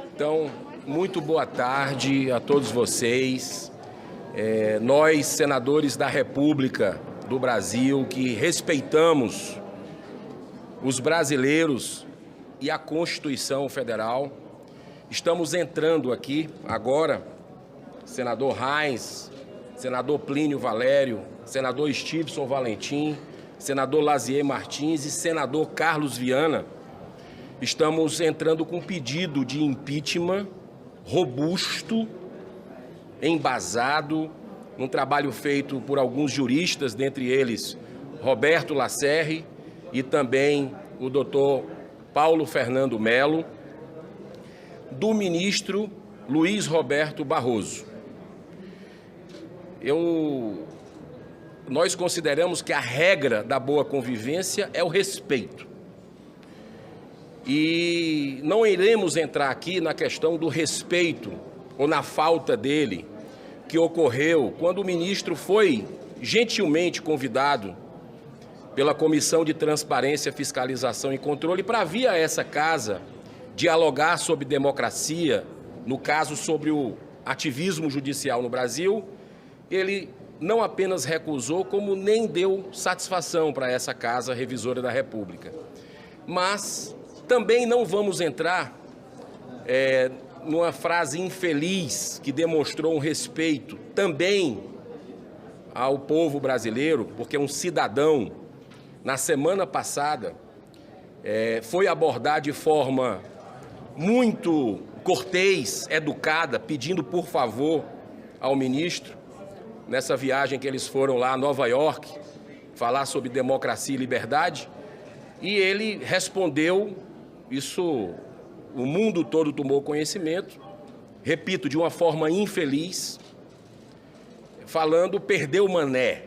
Então, muito boa tarde a todos vocês. Nós, senadores da República do Brasil, que respeitamos os brasileiros e a Constituição Federal, estamos entrando aqui agora, senador Reins, senador Plínio Valério, senador Stevenson Valentim, senador Lazier Martins e senador Carlos Viana. Estamos entrando com um pedido de impeachment robusto, embasado, um trabalho feito por alguns juristas, dentre eles Roberto Lacerre e também o doutor Paulo Fernando Melo, do ministro Luiz Roberto Barroso. Nós consideramos que a regra da boa convivência é o respeito. E não iremos entrar aqui na questão do respeito ou na falta dele que ocorreu quando o ministro foi gentilmente convidado pela Comissão de Transparência, Fiscalização e Controle para vir a essa casa dialogar sobre democracia, no caso sobre o ativismo judicial no Brasil. Ele não apenas recusou, como nem deu satisfação para essa Casa Revisora da República. Mas também não vamos entrar numa frase infeliz que demonstrou um respeito também ao povo brasileiro, porque um cidadão, na semana passada, foi abordar de forma muito cortês, educada, pedindo por favor ao ministro, nessa viagem que eles foram lá a Nova York, falar sobre democracia e liberdade, e ele respondeu, isso o mundo todo tomou conhecimento, repito, de uma forma infeliz, falando perdeu mané,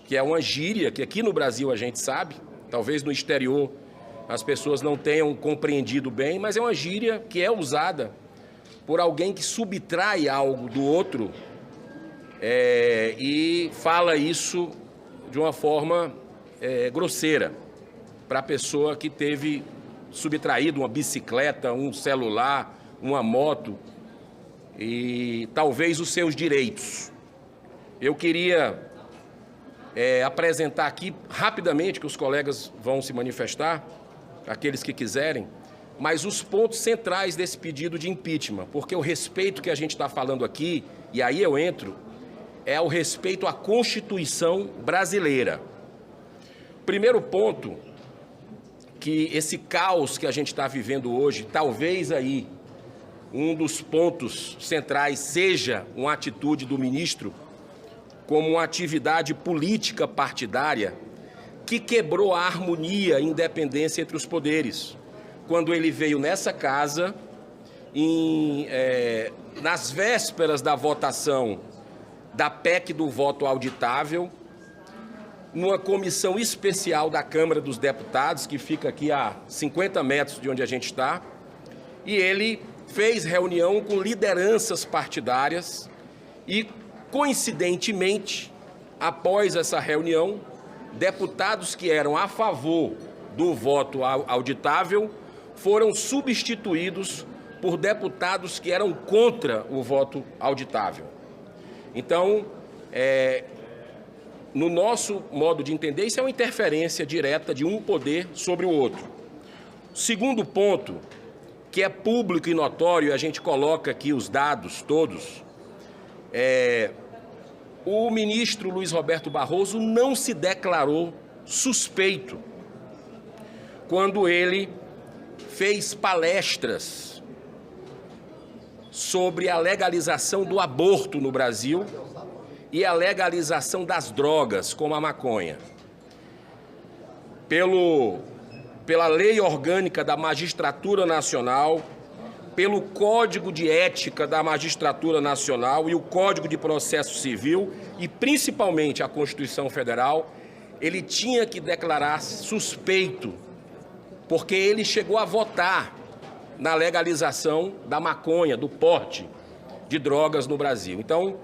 que é uma gíria que aqui no Brasil a gente sabe, talvez no exterior as pessoas não tenham compreendido bem, mas é uma gíria que é usada por alguém que subtrai algo do outro e fala isso de uma forma grosseira para a pessoa que teve subtraído uma bicicleta, um celular, uma moto e talvez os seus direitos. Eu queria apresentar aqui rapidamente, que os colegas vão se manifestar, aqueles que quiserem, mas os pontos centrais desse pedido de impeachment, porque o respeito que a gente está falando aqui, e aí eu entro, é o respeito à Constituição brasileira. Primeiro ponto, que esse caos que a gente está vivendo hoje, talvez aí um dos pontos centrais seja uma atitude do ministro como uma atividade política partidária que quebrou a harmonia e independência entre os poderes. Quando ele veio nessa casa, nas vésperas da votação da PEC do voto auditável, numa comissão especial da Câmara dos Deputados, que fica aqui a 50 metros de onde a gente está, e ele fez reunião com lideranças partidárias e, coincidentemente, após essa reunião, deputados que eram a favor do voto auditável foram substituídos por deputados que eram contra o voto auditável. Então, no nosso modo de entender, isso é uma interferência direta de um poder sobre o outro. Segundo ponto, que é público e notório, a gente coloca aqui os dados todos, o ministro Luiz Roberto Barroso não se declarou suspeito quando ele fez palestras sobre a legalização do aborto no Brasil e a legalização das drogas, como a maconha. Pela Lei Orgânica da Magistratura Nacional, pelo Código de Ética da Magistratura Nacional e o Código de Processo Civil e, principalmente, a Constituição Federal, ele tinha que declarar suspeito, porque ele chegou a votar na legalização da maconha, do porte de drogas no Brasil. Então,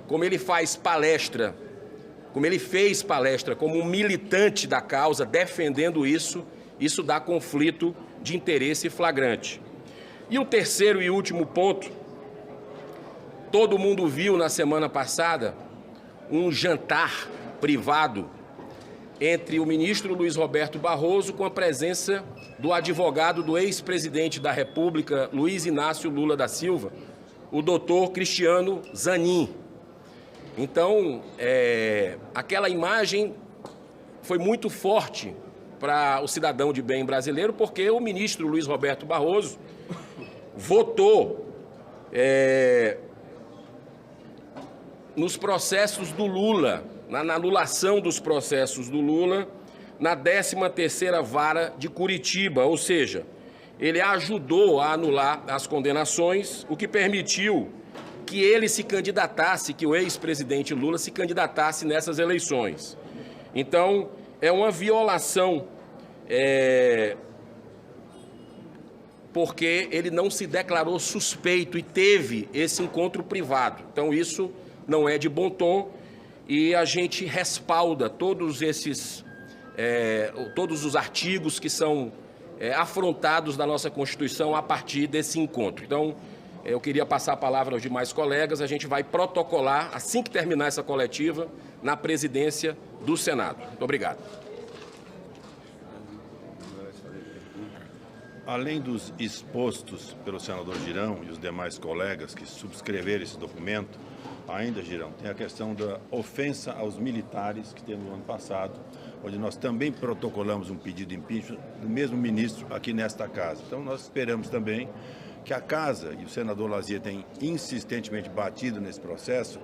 como ele fez palestra como um militante da causa, defendendo isso, isso dá conflito de interesse flagrante. E o terceiro e último ponto, todo mundo viu na semana passada um jantar privado entre o ministro Luiz Roberto Barroso com a presença do advogado do ex-presidente da República, Luiz Inácio Lula da Silva, o doutor Cristiano Zanin. Então, aquela imagem foi muito forte para o cidadão de bem brasileiro, porque o ministro Luiz Roberto Barroso votou nos processos do Lula, na anulação dos processos do Lula, na 13ª Vara de Curitiba, ou seja, ele ajudou a anular as condenações, o que permitiu que ele se candidatasse, que o ex-presidente Lula se candidatasse nessas eleições. Então, é uma violação, porque ele não se declarou suspeito e teve esse encontro privado. Então, isso não é de bom tom e a gente respalda todos os artigos que são afrontados da nossa Constituição a partir desse encontro. Então, eu queria passar a palavra aos demais colegas, a gente vai protocolar, assim que terminar essa coletiva, na presidência do Senado. Muito obrigado. Além dos expostos pelo senador Girão e os demais colegas que subscreveram esse documento, ainda, Girão, tem a questão da ofensa aos militares que teve no ano passado, onde nós também protocolamos um pedido de impeachment do mesmo ministro aqui nesta casa. Então, nós esperamos também que a Casa, e o senador Lazier tem insistentemente batido nesse processo,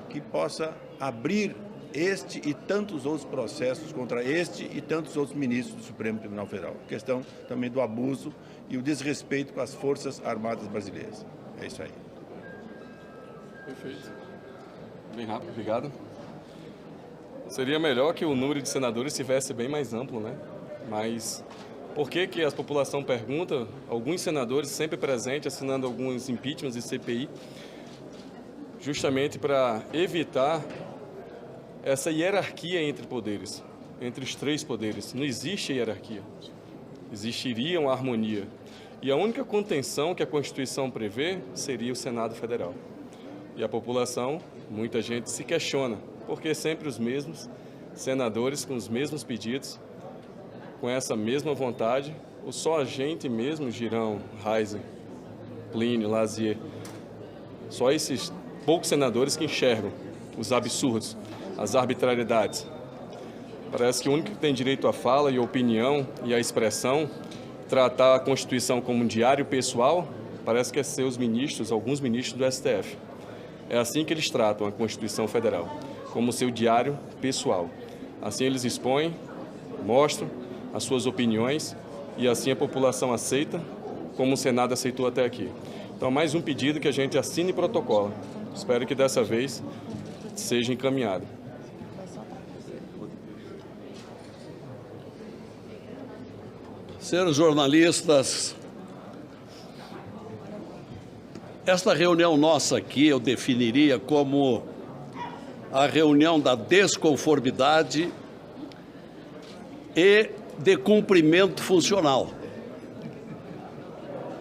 que possa abrir este e tantos outros processos contra este e tantos outros ministros do Supremo Tribunal Federal. A questão também do abuso e o desrespeito com as Forças Armadas brasileiras. É isso aí. Perfeito. Bem rápido, obrigado. Seria melhor que o número de senadores estivesse bem mais amplo, né? Mas por que a população pergunta? Alguns senadores sempre presentes assinando alguns impeachments e CPI, justamente para evitar essa hierarquia entre poderes, entre os três poderes. Não existe hierarquia, existiria uma harmonia. E a única contenção que a Constituição prevê seria o Senado Federal. E a população, muita gente se questiona, porque sempre os mesmos senadores com os mesmos pedidos, com essa mesma vontade, ou só a gente mesmo, Girão, Reiser, Plínio, Lazier, só esses poucos senadores que enxergam os absurdos, as arbitrariedades. Parece que o único que tem direito à fala e à opinião e à expressão, tratar a Constituição como um diário pessoal, parece que é ser os ministros, alguns ministros do STF. É assim que eles tratam a Constituição Federal, como seu diário pessoal. Assim eles expõem, mostram as suas opiniões e assim a população aceita, como o Senado aceitou até aqui. Então, mais um pedido que a gente assine e protocola. Espero que dessa vez seja encaminhado. Senhores jornalistas, esta reunião nossa aqui eu definiria como a reunião da desconformidade e de cumprimento funcional.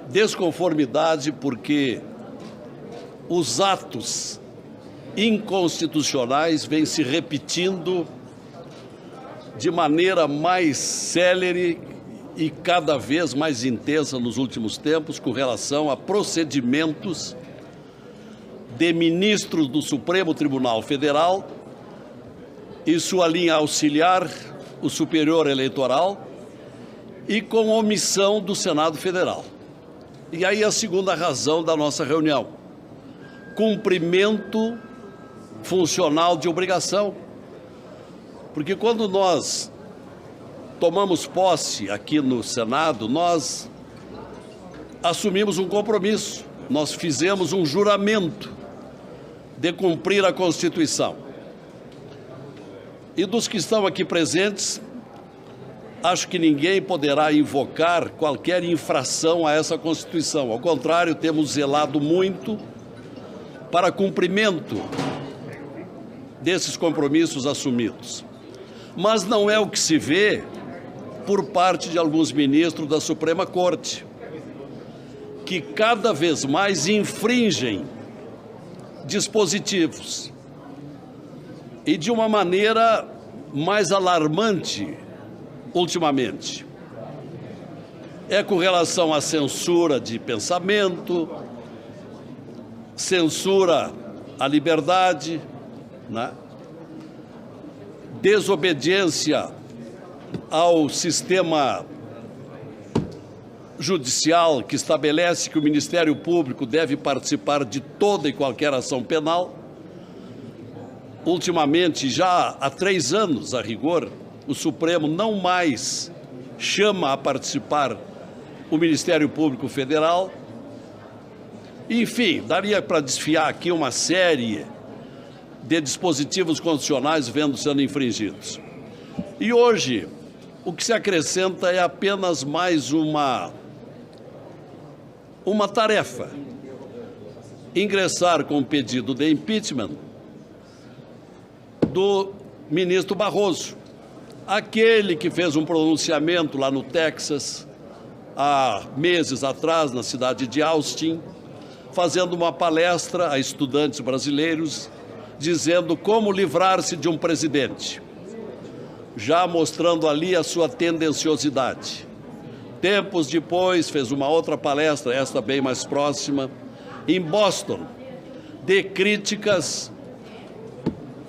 Desconformidade porque os atos inconstitucionais vêm se repetindo de maneira mais célere e cada vez mais intensa nos últimos tempos com relação a procedimentos de ministros do Supremo Tribunal Federal e sua linha auxiliar, o Superior Eleitoral, e com omissão do Senado Federal. E aí a segunda razão da nossa reunião: cumprimento funcional de obrigação. Porque quando nós tomamos posse aqui no Senado, nós assumimos um compromisso, nós fizemos um juramento de cumprir a Constituição. E dos que estão aqui presentes, acho que ninguém poderá invocar qualquer infração a essa Constituição. Ao contrário, temos zelado muito para cumprimento desses compromissos assumidos. Mas não é o que se vê por parte de alguns ministros da Suprema Corte, que cada vez mais infringem dispositivos e de uma maneira mais alarmante ultimamente. É com relação à censura de pensamento, censura à liberdade, né? Desobediência ao sistema judicial que estabelece que o Ministério Público deve participar de toda e qualquer ação penal. Ultimamente, já há 3 anos, a rigor, o Supremo não mais chama a participar o Ministério Público Federal. Enfim, daria para desfiar aqui uma série de dispositivos constitucionais sendo infringidos. E hoje, o que se acrescenta é apenas mais uma tarefa: ingressar com o pedido de impeachment do ministro Barroso, aquele que fez um pronunciamento lá no Texas, há meses atrás, na cidade de Austin, fazendo uma palestra a estudantes brasileiros, dizendo como livrar-se de um presidente, já mostrando ali a sua tendenciosidade. Tempos depois, fez uma outra palestra, esta bem mais próxima, em Boston, de críticas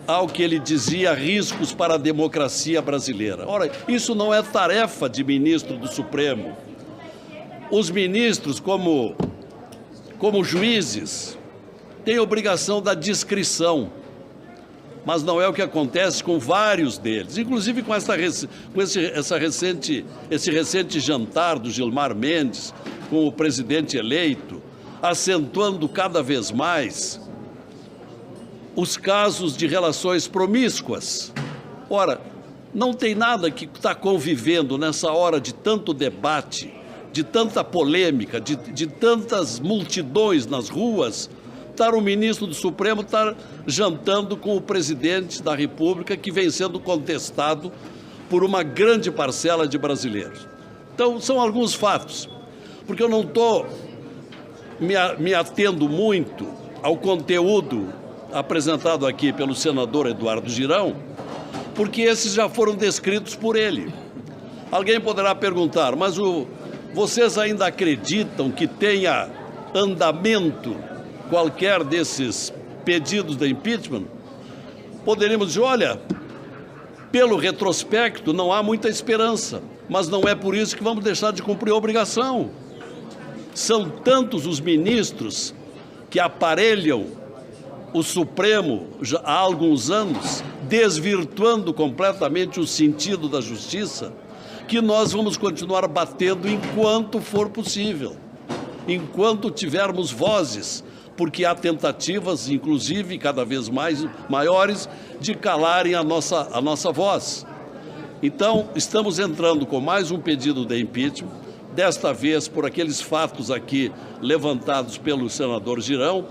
ao que ele dizia riscos para a democracia brasileira. Ora, isso não é tarefa de ministro do Supremo. Os ministros, como juízes, têm obrigação da discrição, mas não é o que acontece com vários deles, inclusive com esse recente jantar do Gilmar Mendes com o presidente eleito, acentuando cada vez mais os casos de relações promíscuas. Ora, não tem nada que está convivendo nessa hora de tanto debate, de tanta polêmica, de tantas multidões nas ruas, estar o ministro do Supremo estar jantando com o presidente da República, que vem sendo contestado por uma grande parcela de brasileiros. Então, são alguns fatos, porque eu não estou me atendo muito ao conteúdo apresentado aqui pelo senador Eduardo Girão, porque esses já foram descritos por ele. Alguém poderá perguntar, mas vocês ainda acreditam que tenha andamento qualquer desses pedidos de impeachment? Poderíamos dizer, olha, pelo retrospecto não há muita esperança, mas não é por isso que vamos deixar de cumprir a obrigação. São tantos os ministros que aparelham o Supremo já há alguns anos, desvirtuando completamente o sentido da justiça, que nós vamos continuar batendo enquanto for possível, enquanto tivermos vozes, porque há tentativas, inclusive, cada vez maiores, de calarem a nossa voz. Então, estamos entrando com mais um pedido de impeachment, desta vez por aqueles fatos aqui levantados pelo senador Girão,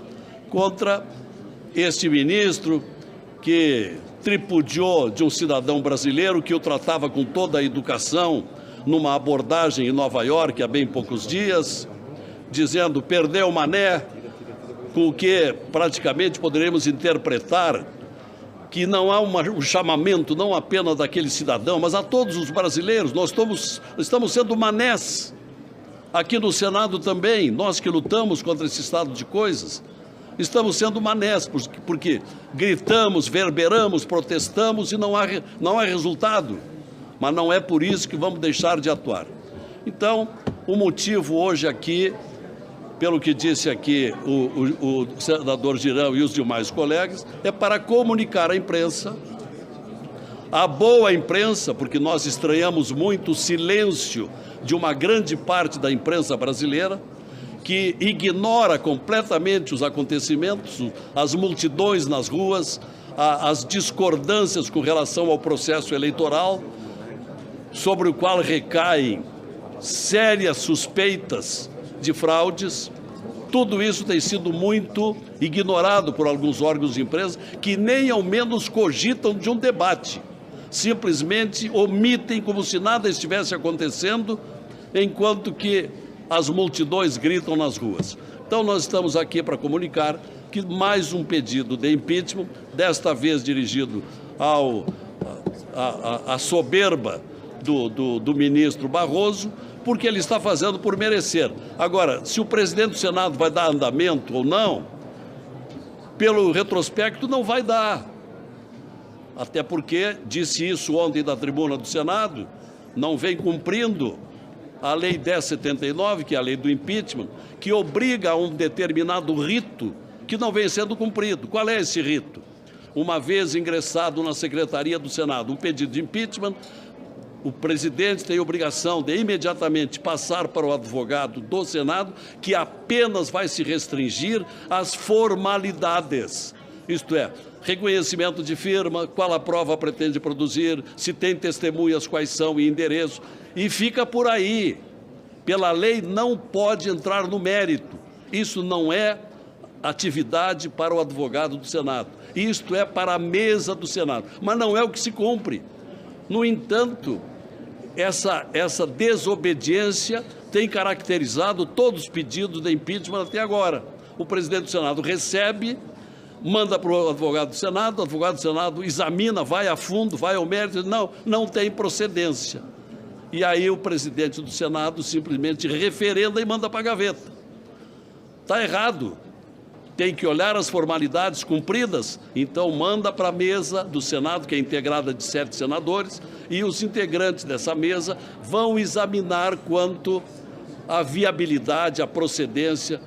contra este ministro que tripudiou de um cidadão brasileiro que o tratava com toda a educação numa abordagem em Nova York há bem poucos dias, dizendo perdeu o mané, com o que praticamente poderemos interpretar que não há um chamamento não apenas daquele cidadão, mas a todos os brasileiros. Nós estamos sendo manés aqui no Senado também, nós que lutamos contra esse estado de coisas. Estamos sendo manés, porque gritamos, verberamos, protestamos e não há resultado. Mas não é por isso que vamos deixar de atuar. Então, o motivo hoje aqui, pelo que disse aqui o senador Girão e os demais colegas, é para comunicar à imprensa, a boa imprensa, porque nós estranhamos muito o silêncio de uma grande parte da imprensa brasileira, que ignora completamente os acontecimentos, as multidões nas ruas, as discordâncias com relação ao processo eleitoral, sobre o qual recaem sérias suspeitas de fraudes. Tudo isso tem sido muito ignorado por alguns órgãos de imprensa que nem ao menos cogitam de um debate. Simplesmente omitem como se nada estivesse acontecendo, enquanto que as multidões gritam nas ruas. Então nós estamos aqui para comunicar que mais um pedido de impeachment, desta vez dirigido à soberba do ministro Barroso, porque ele está fazendo por merecer. Agora, se o presidente do Senado vai dar andamento ou não, pelo retrospecto não vai dar. Até porque disse isso ontem da tribuna do Senado, não vem cumprindo a Lei 1079, que é a lei do impeachment, que obriga a um determinado rito que não vem sendo cumprido. Qual é esse rito? Uma vez ingressado na Secretaria do Senado um pedido de impeachment, o presidente tem a obrigação de imediatamente passar para o advogado do Senado, que apenas vai se restringir às formalidades. Isto é, reconhecimento de firma, qual a prova pretende produzir, se tem testemunhas, quais são e endereço, e fica por aí. Pela lei não pode entrar no mérito. Isso não é atividade para o advogado do Senado. Isto é para a mesa do Senado, mas não é o que se cumpre. No entanto, essa desobediência tem caracterizado todos os pedidos de impeachment até agora. O presidente do Senado recebe, manda para o advogado do Senado examina, vai a fundo, vai ao mérito, não tem procedência. E aí o presidente do Senado simplesmente referenda e manda para a gaveta. Está errado. Tem que olhar as formalidades cumpridas, então manda para a mesa do Senado, que é integrada de 7 senadores, e os integrantes dessa mesa vão examinar quanto à viabilidade, à procedência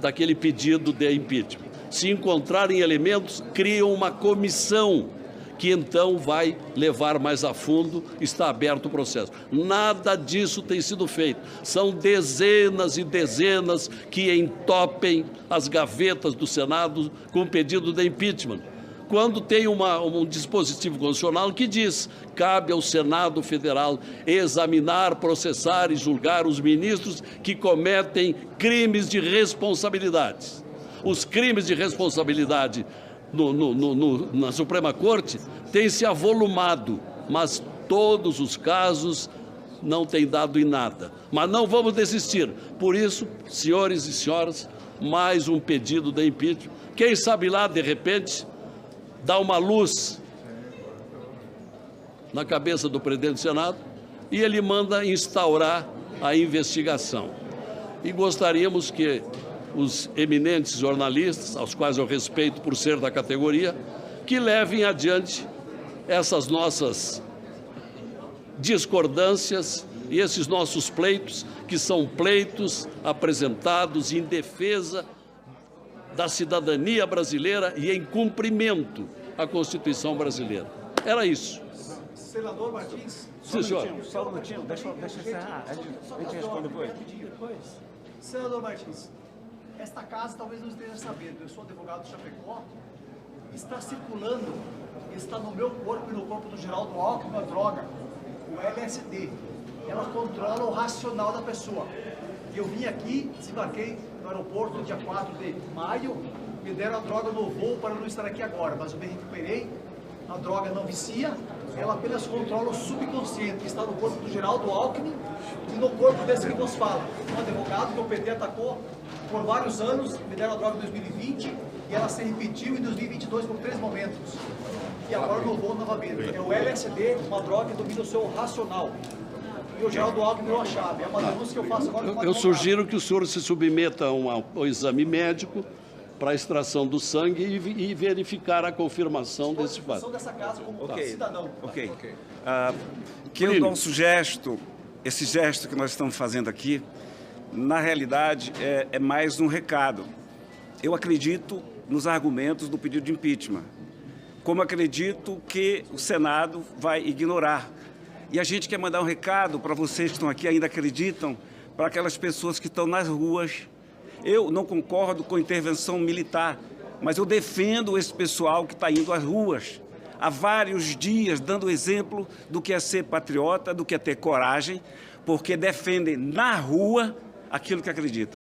daquele pedido de impeachment. Se encontrarem elementos, criam uma comissão, que então vai levar mais a fundo, está aberto o processo. Nada disso tem sido feito. São dezenas e dezenas que entopem as gavetas do Senado com pedido de impeachment. Quando tem um dispositivo constitucional que diz: cabe ao Senado Federal examinar, processar e julgar os ministros que cometem crimes de responsabilidades. Os crimes de responsabilidade na Suprema Corte tem se avolumado, mas todos os casos não têm dado em nada. Mas não vamos desistir. Por isso, senhores e senhoras, mais um pedido de impeachment. Quem sabe lá, de repente, dá uma luz na cabeça do presidente do Senado e ele manda instaurar a investigação. E gostaríamos que os eminentes jornalistas, aos quais eu respeito por ser da categoria, que levem adiante essas nossas discordâncias e esses nossos pleitos, que são pleitos apresentados em defesa da cidadania brasileira e em cumprimento à Constituição brasileira. Era isso. Senador Martins. Sim, senhor. Só um minutinho, deixa eu encerrar. A gente responde depois. Senador Martins, esta casa talvez não esteja sabendo, eu sou advogado de Chapecó, está circulando, está no meu corpo e no corpo do Geraldo Alckmin uma droga, o LSD. Ela controla o racional da pessoa. Eu vim aqui, desembarquei no aeroporto no dia 4 de maio, me deram a droga no voo para não estar aqui agora, mas eu me recuperei, a droga não vicia, ela apenas controla o subconsciente, que está no corpo do Geraldo Alckmin e no corpo desse que nos fala. Um advogado que o PT atacou por vários anos, me deram a droga em 2020 e ela se repetiu em 2022 por 3 momentos. E agora no voo novamente. É o LSD, uma droga que domina o seu racional. E o Geraldo Alckmin deu a chave. É uma denúncia que eu faço agora. Eu sugiro que o senhor se submeta ao exame médico para a extração do sangue e verificar a confirmação desse fato. Dessa casa como cidadão. Que o nosso gesto, esse gesto que nós estamos fazendo aqui, na realidade é mais um recado. Eu acredito nos argumentos do pedido de impeachment, como acredito que o Senado vai ignorar. E a gente quer mandar um recado para vocês que estão aqui, ainda acreditam, para aquelas pessoas que estão nas ruas. Eu não concordo com a intervenção militar, mas eu defendo esse pessoal que está indo às ruas há vários dias, dando exemplo do que é ser patriota, do que é ter coragem, porque defendem na rua aquilo que acreditam.